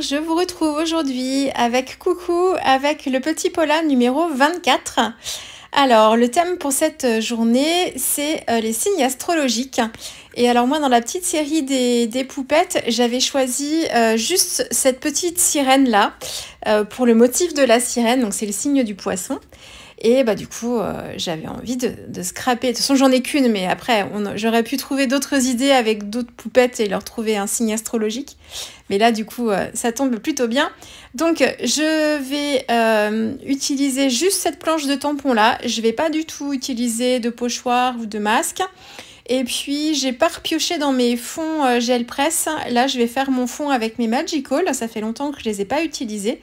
je vous retrouve aujourd'hui avec coucou avec le petit Paula numéro 24. Alors le thème pour cette journée c'est les signes astrologiques. Et alors moi dans la petite série des poupettes j'avais choisi juste cette petite sirène là pour le motif de la sirène, donc c'est le signe du poisson. Et bah du coup, j'avais envie de scraper. De toute façon, j'en ai qu'une, mais après, j'aurais pu trouver d'autres idées avec d'autres poupettes et leur trouver un signe astrologique. Mais là, du coup, ça tombe plutôt bien. Donc, je vais utiliser juste cette planche de tampon là. Je vais pas du tout utiliser de pochoir ou de masque. Et puis, j'ai pas repioché dans mes fonds gel presse. Là, je vais faire mon fond avec mes Magical. Ça fait longtemps que je les ai pas utilisés.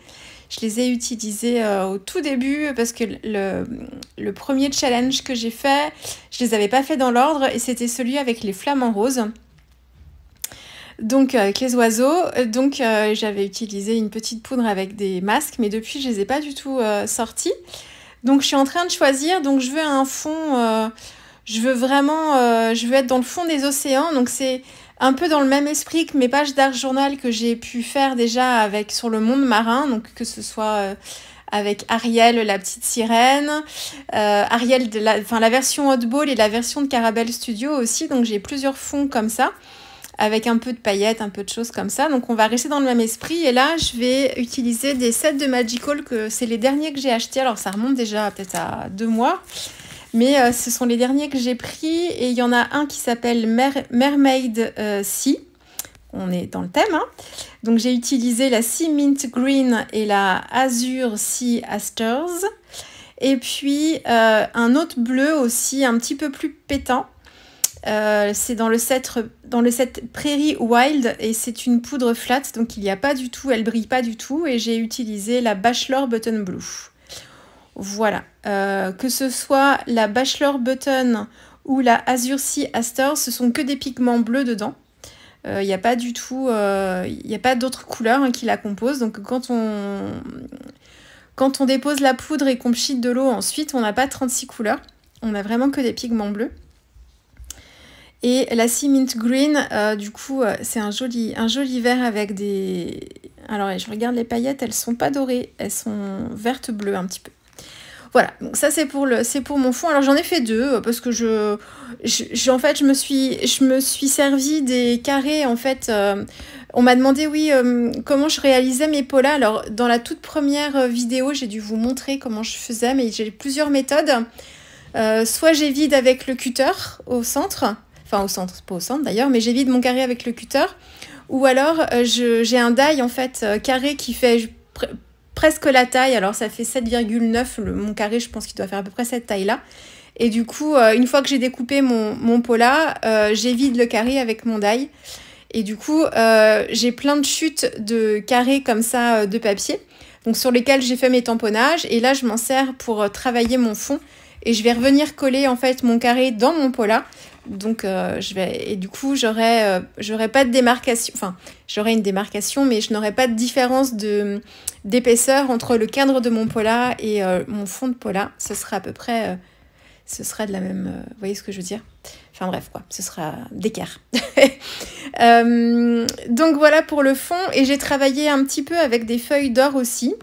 Je les ai utilisés au tout début parce que le premier challenge que j'ai fait, je les avais pas fait dans l'ordre et c'était celui avec les flamants roses. Donc avec les oiseaux, donc j'avais utilisé une petite poudre avec des masques, mais depuis je les ai pas du tout sortis. Donc je suis en train de choisir, donc je veux un fond, je veux vraiment, je veux être dans le fond des océans, donc c'est un peu dans le même esprit que mes pages d'art journal que j'ai pu faire déjà avec sur le monde marin, donc que ce soit avec Ariel, la petite sirène, Ariel, la version Hotball et la version de Carabelle Studio aussi, donc j'ai plusieurs fonds comme ça, avec un peu de paillettes, un peu de choses comme ça, donc on va rester dans le même esprit, et là je vais utiliser des sets de Magical, que c'est les derniers que j'ai achetés, alors ça remonte déjà peut-être à 2 mois, mais ce sont les derniers que j'ai pris et il y en a un qui s'appelle Mermaid Sea. On est dans le thème. Hein. Donc j'ai utilisé la Sea Mint Green et la Azure Sea Asters. Et puis un autre bleu aussi un petit peu plus pétant. C'est dans le set Prairie Wild et c'est une poudre flat. Donc il n'y a pas du tout, elle brille pas du tout. Et j'ai utilisé la Bachelor Button Blue. Voilà, que ce soit la Bachelor Button ou la Azure Sea Aster, ce sont que des pigments bleus dedans. Il n'y a pas du tout, il n'y a pas d'autres couleurs qui la composent. Donc quand on dépose la poudre et qu'on pchite de l'eau ensuite, on n'a pas 36 couleurs. On n'a vraiment que des pigments bleus. Et la Sea Mint Green, du coup, c'est un joli vert avec des... Alors, je regarde les paillettes, elles sont pas dorées, elles sont vertes-bleues un petit peu. Voilà, donc ça c'est pour mon fond. Alors j'en ai fait 2 parce que en fait je me suis servi des carrés en fait. On m'a demandé comment je réalisais mes polas. Alors dans la toute première vidéo, j'ai dû vous montrer comment je faisais, mais j'ai plusieurs méthodes. Soit j'évide avec le cutter au centre, enfin au centre, pas au centre d'ailleurs, mais j'évide mon carré avec le cutter. Ou alors j'ai un die en fait carré qui fait presque la taille, alors ça fait 7,9, mon carré je pense qu'il doit faire à peu près cette taille là, et du coup une fois que j'ai découpé mon pola, j'évide le carré avec mon die, et du coup j'ai plein de chutes de carrés comme ça de papier, donc sur lesquels j'ai fait mes tamponnages, et là je m'en sers pour travailler mon fond, et je vais revenir coller en fait mon carré dans mon pola. Donc et du coup j'aurai pas de démarcation, enfin j'aurai une démarcation mais je n'aurai pas de différence d'épaisseur entre le cadre de mon pola et mon fond de pola. Ce sera à peu près ce sera de la même vous voyez ce que je veux dire, enfin bref quoi, ce sera d'écart. Donc voilà pour le fond, et j'ai travaillé un petit peu avec des feuilles d'or aussi.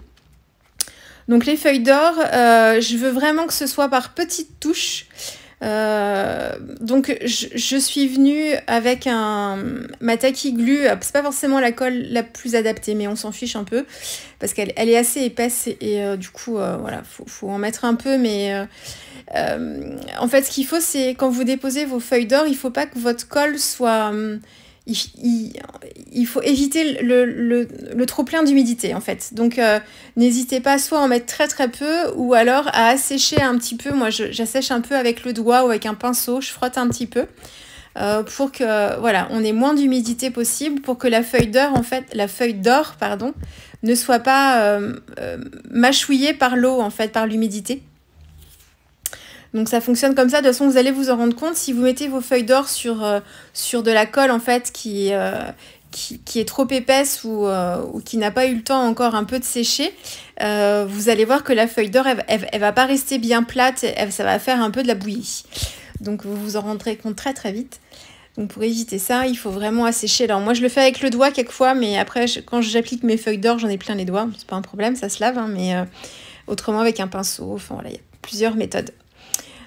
Donc les feuilles d'or, je veux vraiment que ce soit par petites touches. Donc je suis venue avec ma Tacky Glue, c'est pas forcément la colle la plus adaptée, mais on s'en fiche un peu parce qu'elle est assez épaisse et du coup voilà, faut en mettre un peu, mais en fait ce qu'il faut, c'est quand vous déposez vos feuilles d'or, il faut pas que votre colle soit il faut éviter le trop plein d'humidité en fait, donc n'hésitez pas soit à en mettre très très peu ou alors à assécher un petit peu. Moi j'assèche un peu avec le doigt ou avec un pinceau, je frotte un petit peu pour que voilà, on ait moins d'humidité possible, pour que la feuille d'or ne soit pas mâchouillée par l'eau en fait, par l'humidité. Donc ça fonctionne comme ça. De toute façon, vous allez vous en rendre compte si vous mettez vos feuilles d'or sur de la colle en fait qui est trop épaisse ou qui n'a pas eu le temps encore un peu de sécher. Vous allez voir que la feuille d'or, elle va pas rester bien plate. Ça va faire un peu de la bouillie. Donc vous vous en rendrez compte très très vite. Donc pour éviter ça, il faut vraiment assécher. Alors moi je le fais avec le doigt quelquefois, mais après quand j'applique mes feuilles d'or, j'en ai plein les doigts. C'est pas un problème, ça se lave, hein, mais autrement avec un pinceau. Enfin voilà, il y a plusieurs méthodes.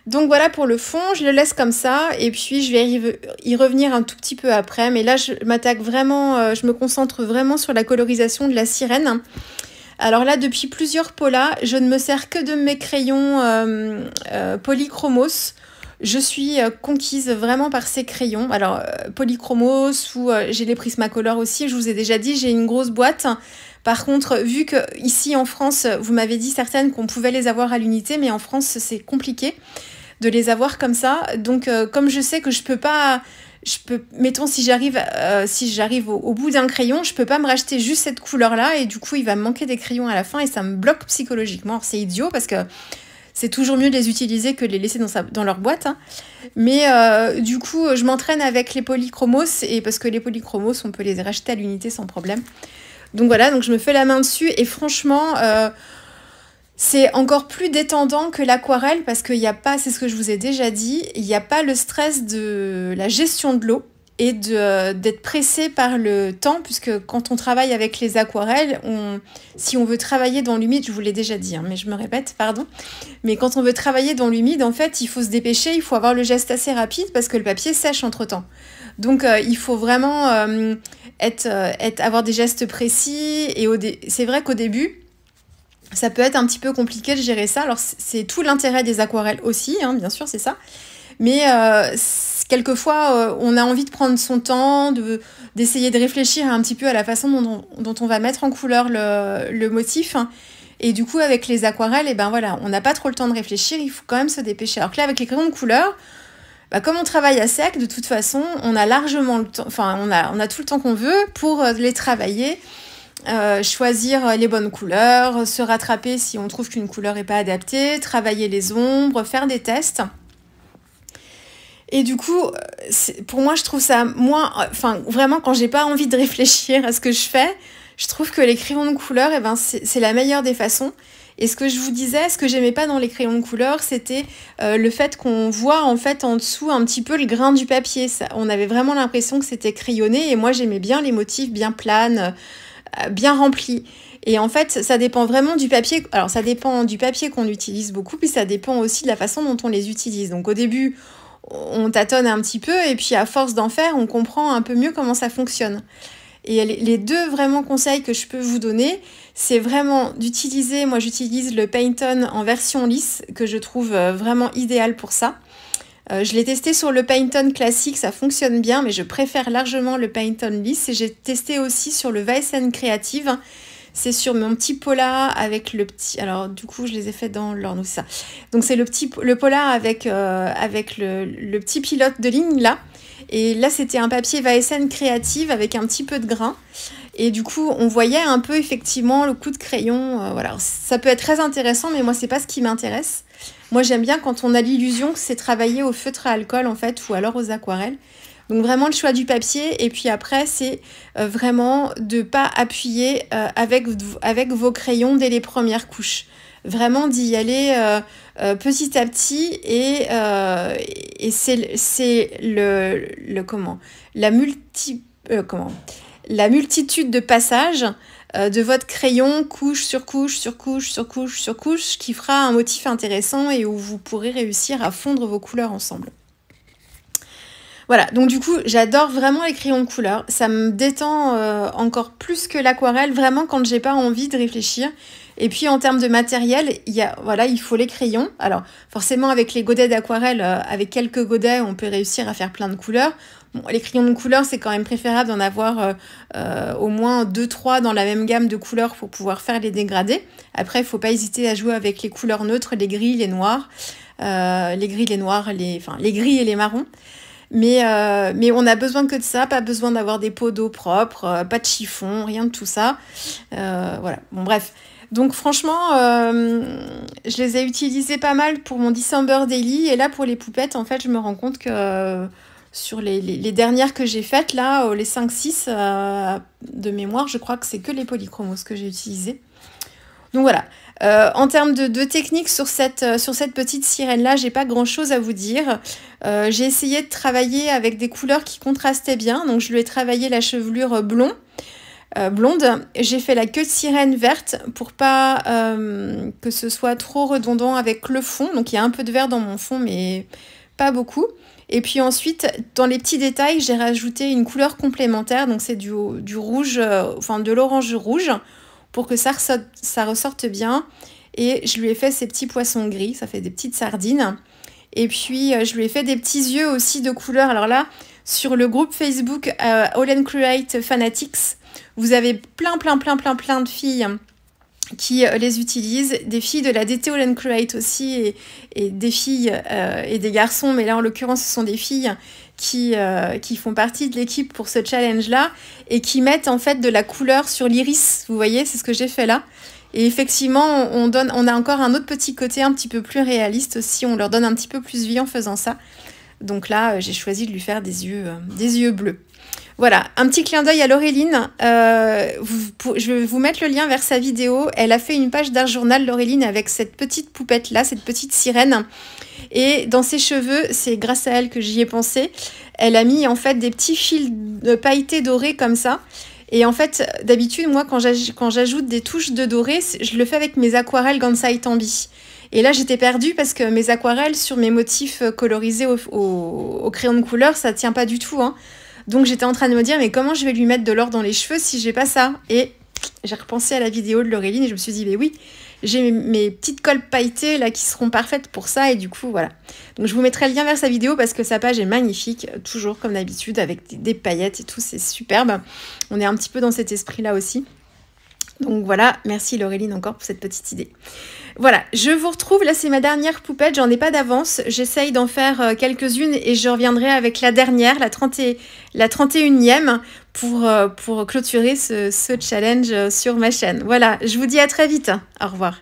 Donc voilà pour le fond, je le laisse comme ça et puis je vais y revenir un tout petit peu après. Mais là je m'attaque vraiment, je me concentre vraiment sur la colorisation de la sirène. Alors là, depuis plusieurs polas, je ne me sers que de mes crayons Polychromos. Je suis conquise vraiment par ces crayons. Alors, Polychromos ou j'ai les Prismacolor aussi. Je vous ai déjà dit, j'ai une grosse boîte. Par contre, vu que ici en France, vous m'avez dit certaines qu'on pouvait les avoir à l'unité, mais en France, c'est compliqué de les avoir comme ça. Donc, comme je sais que je peux pas... mettons, si j'arrive au bout d'un crayon, je peux pas me racheter juste cette couleur-là et du coup, il va me manquer des crayons à la fin et ça me bloque psychologiquement. Alors, c'est idiot parce que c'est toujours mieux de les utiliser que de les laisser dans leur boîte. Hein. Mais du coup, je m'entraîne avec les polychromos et parce que les polychromos, on peut les racheter à l'unité sans problème. Donc voilà, donc je me fais la main dessus et franchement... c'est encore plus détendant que l'aquarelle parce qu'il n'y a pas, c'est ce que je vous ai déjà dit, il n'y a pas le stress de la gestion de l'eau et d'être pressé par le temps, puisque quand on travaille avec les aquarelles, si on veut travailler dans l'humide, je vous l'ai déjà dit, hein, mais je me répète, pardon, mais quand on veut travailler dans l'humide, en fait, il faut se dépêcher, il faut avoir le geste assez rapide parce que le papier sèche entre-temps. Donc, il faut vraiment avoir des gestes précis et c'est vrai qu'au début, ça peut être un petit peu compliqué de gérer ça. Alors, c'est tout l'intérêt des aquarelles aussi, hein, bien sûr, c'est ça. Mais quelquefois, on a envie de prendre son temps, d'essayer de réfléchir un petit peu à la façon dont on va mettre en couleur le motif. Hein. Et du coup, avec les aquarelles, eh ben voilà, on n'a pas trop le temps de réfléchir, il faut quand même se dépêcher. Alors que là, avec les crayons de couleur, comme on travaille à sec, de toute façon, on a largement le temps, enfin, on a tout le temps qu'on veut pour les travailler. Choisir les bonnes couleurs, se rattraper si on trouve qu'une couleur n'est pas adaptée, travailler les ombres, faire des tests. Et du coup, pour moi, je trouve ça moins... Enfin, vraiment, quand j'ai pas envie de réfléchir à ce que je fais, je trouve que les crayons de couleur, eh ben, c'est la meilleure des façons. Et ce que je vous disais, ce que j'aimais pas dans les crayons de couleur, c'était le fait qu'on voit en fait en dessous un petit peu le grain du papier. On avait vraiment l'impression que c'était crayonné et moi, j'aimais bien les motifs bien planes, bien rempli. Et en fait, ça dépend vraiment du papier. Alors, ça dépend du papier qu'on utilise beaucoup, puis ça dépend aussi de la façon dont on les utilise. Donc, au début, on tâtonne un petit peu, et puis à force d'en faire, on comprend un peu mieux comment ça fonctionne. Et les deux vraiment conseils que je peux vous donner, c'est vraiment d'utiliser, moi j'utilise le Paint-On en version lisse, que je trouve vraiment idéal pour ça. Je l'ai testé sur le Paint-On classique, ça fonctionne bien, mais je préfère largement le Paint-On lisse. Et j'ai testé aussi sur le Weissen Creative. C'est sur mon petit polar avec le petit... Alors, du coup, je les ai fait dans l'ordre, c'est ça. Donc, c'est le polar avec le petit pilote de ligne, là. Et là, c'était un papier Weissen Creative avec un petit peu de grain. Et du coup, on voyait un peu, effectivement, le coup de crayon. Voilà. Ça peut être très intéressant, mais moi, c'est pas ce qui m'intéresse. Moi, j'aime bien quand on a l'illusion que c'est travaillé au feutre à alcool, en fait, ou alors aux aquarelles. Donc, vraiment, le choix du papier. Et puis après, c'est vraiment de ne pas appuyer avec vos crayons dès les premières couches. Vraiment d'y aller petit à petit. Et c'est la multitude de passages de votre crayon, couche sur couche, sur couche, sur couche, sur couche, qui fera un motif intéressant et où vous pourrez réussir à fondre vos couleurs ensemble. Voilà, donc du coup, j'adore vraiment les crayons de couleur. Ça me détend encore plus que l'aquarelle, vraiment quand j'ai pas envie de réfléchir. Et puis en termes de matériel, il faut les crayons. Alors forcément avec les godets d'aquarelle, avec quelques godets, on peut réussir à faire plein de couleurs. Bon, les crayons de couleur, c'est quand même préférable d'en avoir au moins 2-3 dans la même gamme de couleurs pour pouvoir faire les dégradés. Après, il ne faut pas hésiter à jouer avec les couleurs neutres, les gris, les noirs. Les gris, les noirs, les gris et les marrons. Mais on a besoin que de ça, pas besoin d'avoir des pots d'eau propres, pas de chiffon, rien de tout ça. Voilà, bon bref. Donc franchement, je les ai utilisés pas mal pour mon December Daily. Et là, pour les poupettes, en fait, je me rends compte que sur les dernières que j'ai faites, là, les 5-6 de mémoire, je crois que c'est que les polychromos que j'ai utilisés. Donc voilà. En termes de technique sur cette petite sirène-là, j'ai pas grand-chose à vous dire. J'ai essayé de travailler avec des couleurs qui contrastaient bien. Donc je lui ai travaillé la chevelure blonde. J'ai fait la queue de sirène verte pour pas que ce soit trop redondant avec le fond. Donc il y a un peu de vert dans mon fond, mais pas beaucoup. Et puis ensuite, dans les petits détails, j'ai rajouté une couleur complémentaire. Donc c'est du rouge, enfin de l'orange rouge, pour que ça ressorte bien. Et je lui ai fait ces petits poissons gris, ça fait des petites sardines. Et puis je lui ai fait des petits yeux aussi de couleur. Alors là, sur le groupe Facebook All and Create Fanatics, vous avez plein de filles qui les utilisent, des filles de la DT All and Create aussi, et des filles et des garçons, mais là en l'occurrence ce sont des filles qui font partie de l'équipe pour ce challenge-là, et qui mettent en fait de la couleur sur l'iris, vous voyez, c'est ce que j'ai fait là. Et effectivement, on a encore un autre petit côté un petit peu plus réaliste aussi, on leur donne un petit peu plus vie en faisant ça. Donc là, j'ai choisi de lui faire des yeux bleus. Voilà, un petit clin d'œil à Laureline. Je vais vous mettre le lien vers sa vidéo. Elle a fait une page d'art journal, Laureline, avec cette petite poupette-là, cette petite sirène. Et dans ses cheveux, c'est grâce à elle que j'y ai pensé. Elle a mis en fait des petits fils pailletés dorés comme ça. Et en fait, d'habitude, moi, quand j'ajoute des touches de doré, je le fais avec mes aquarelles Gansai Tambi. Et là, j'étais perdue parce que mes aquarelles sur mes motifs colorisés au crayon de couleur, ça tient pas du tout, hein. Donc j'étais en train de me dire, mais comment je vais lui mettre de l'or dans les cheveux si j'ai pas ça? Et j'ai repensé à la vidéo de Laureline et je me suis dit, mais oui, j'ai mes petites colles pailletées là qui seront parfaites pour ça. Et du coup, voilà. Donc je vous mettrai le lien vers sa vidéo parce que sa page est magnifique, toujours comme d'habitude, avec des paillettes et tout, c'est superbe. On est un petit peu dans cet esprit-là aussi. Donc voilà, merci Laureline encore pour cette petite idée. Voilà, je vous retrouve, là c'est ma dernière poupette, j'en ai pas d'avance, j'essaye d'en faire quelques-unes et je reviendrai avec la dernière, la 31e, pour clôturer ce challenge sur ma chaîne. Voilà, je vous dis à très vite, au revoir.